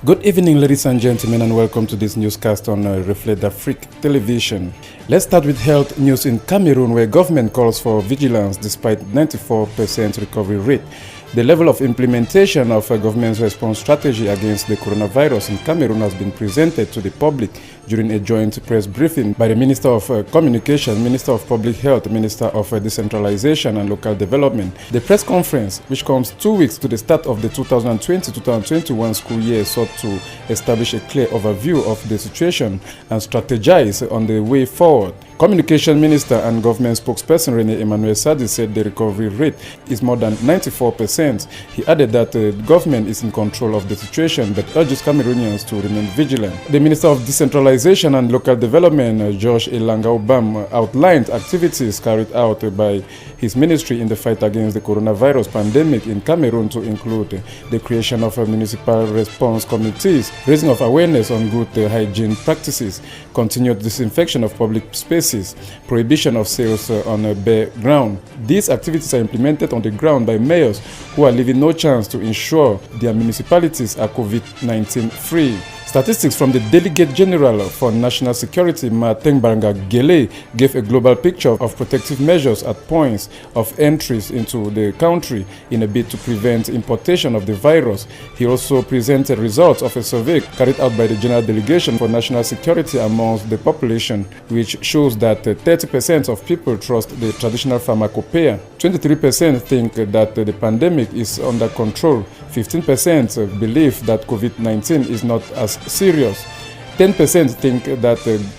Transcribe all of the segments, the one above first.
Good evening, ladies and gentlemen, and welcome to this newscast on Reflect Afrique television. Let's start with health news in Cameroon, where government calls for vigilance despite 94% recovery rate. The level of implementation of a government's response strategy against the coronavirus in Cameroon has been presented to the public during a joint press briefing by the Minister of Communication, Minister of Public Health, Minister of Decentralization and Local Development. The press conference, which comes 2 weeks to the start of the 2020-2021 school year, sought to establish a clear overview of the situation and strategize on the way forward. Communication Minister and Government spokesperson René Emmanuel Sadi said the recovery rate is more than 94%. He added that the government is in control of the situation but urges Cameroonians to remain vigilant. The Minister of Decentralization and Local Development, George Elanga-Obam, outlined activities carried out by his ministry in the fight against the coronavirus pandemic in Cameroon to include the creation of municipal response committees, raising of awareness on good hygiene practices, continued disinfection of public spaces, prohibition of sales on bare ground. These activities are implemented on the ground by mayors who are leaving no chance to ensure their municipalities are COVID-19 free. Statistics from the Delegate General for National Security, Martin Gele, gave a global picture of protective measures at points of entries into the country in a bid to prevent importation of the virus. He also presented results of a survey carried out by the General Delegation for National Security amongst the population, which shows that 30% of people trust the traditional pharmacopoeia, 23% think that the pandemic is under control, 15% believe that COVID-19 is not as serious, 10% think that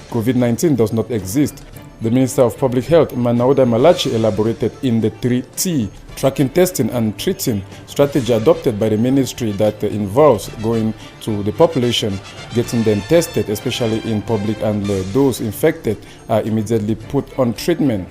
COVID-19 does not exist. The Minister of Public Health, Manauda Malachi, elaborated in the 3T, tracking, testing and treating strategy adopted by the ministry that involves going to the population, getting them tested, especially in public, and those infected are immediately put on treatment.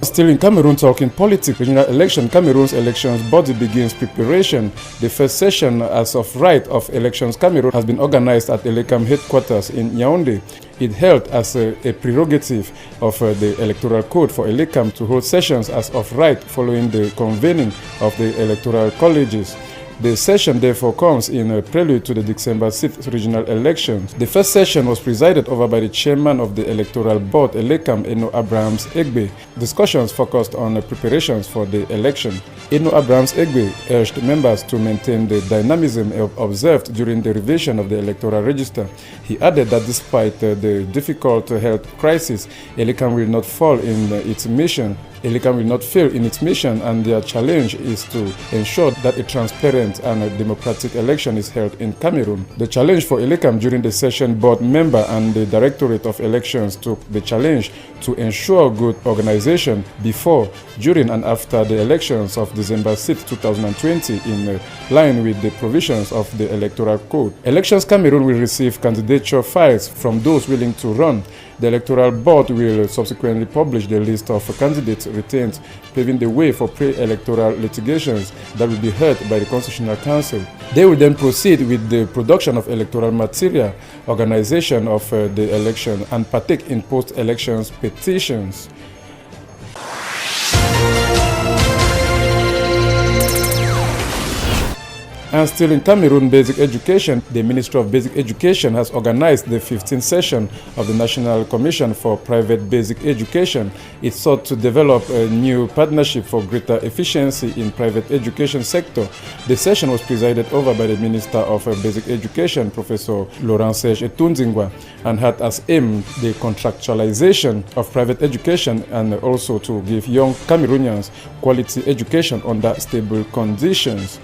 Still in Cameroon, talking politics, regional election, Cameroon's elections body begins preparation. The first session as of right of elections Cameroon has been organized at Elecam headquarters in Yaoundé. It held as a prerogative of the electoral code for Elecam to hold sessions as of right following the convening of the electoral colleges. The session therefore comes in a prelude to the December 6th regional elections. The first session was presided over by the chairman of the electoral board, Elecam, Eno Abrahams Egbe. Discussions focused on preparations for the election. Eno Abrahams Egbe urged members to maintain the dynamism observed during the revision of the electoral register. He added that despite the difficult health crisis, Elecam will not fall in its mission. Elecam will not fail in its mission, and their challenge is to ensure that a transparent and a democratic election is held in Cameroon. The challenge for Elecam during the session board member and the Directorate of Elections took the challenge to ensure good organization before, during and after the elections of December 6, 2020 in line with the provisions of the Electoral Code. Elections Cameroon will receive candidature files from those willing to run. The Electoral Board will subsequently publish the list of candidates retained, paving the way for pre-electoral litigations that will be heard by the Constitutional Council. They will then proceed with the production of electoral material, organization of the election, and partake in post-elections petitions. And still in Cameroon basic education, the Ministry of Basic Education has organized the 15th session of the National Commission for Private Basic Education. It sought to develop a new partnership for greater efficiency in private education sector. The session was presided over by the Minister of Basic Education, Professor Laurent-Serge Etunzingwa, and had as aim the contractualization of private education and also to give young Cameroonians quality education under stable conditions.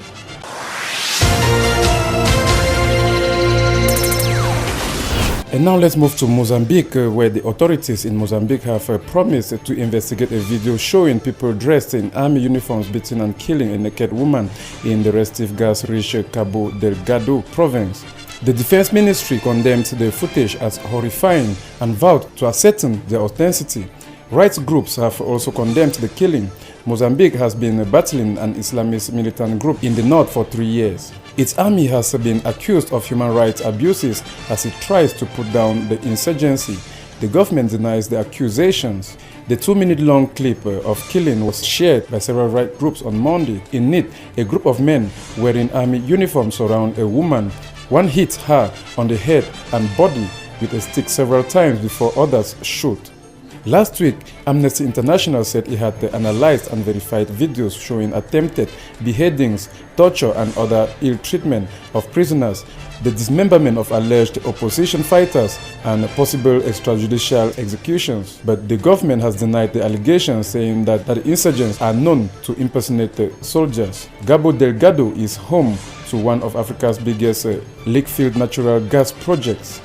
And now let's move to Mozambique, where the authorities in Mozambique have promised to investigate a video showing people dressed in army uniforms beating and killing a naked woman in the restive gas-rich Cabo Delgado province. The Defense Ministry condemned the footage as horrifying and vowed to ascertain their authenticity. Rights groups have also condemned the killing. Mozambique has been battling an Islamist militant group in the north for 3 years. Its army has been accused of human rights abuses as it tries to put down the insurgency. The government denies the accusations. The 2-minute-long clip of killing was shared by several right groups on Monday. In it, a group of men wearing army uniforms surround a woman. One hits her on the head and body with a stick several times before others shoot. Last week, Amnesty International said it had analyzed and verified videos showing attempted beheadings, torture and other ill treatment of prisoners, the dismemberment of alleged opposition fighters, and possible extrajudicial executions. But the government has denied the allegations, saying that the insurgents are known to impersonate soldiers. Cabo Delgado is home to one of Africa's biggest liquefied natural gas projects.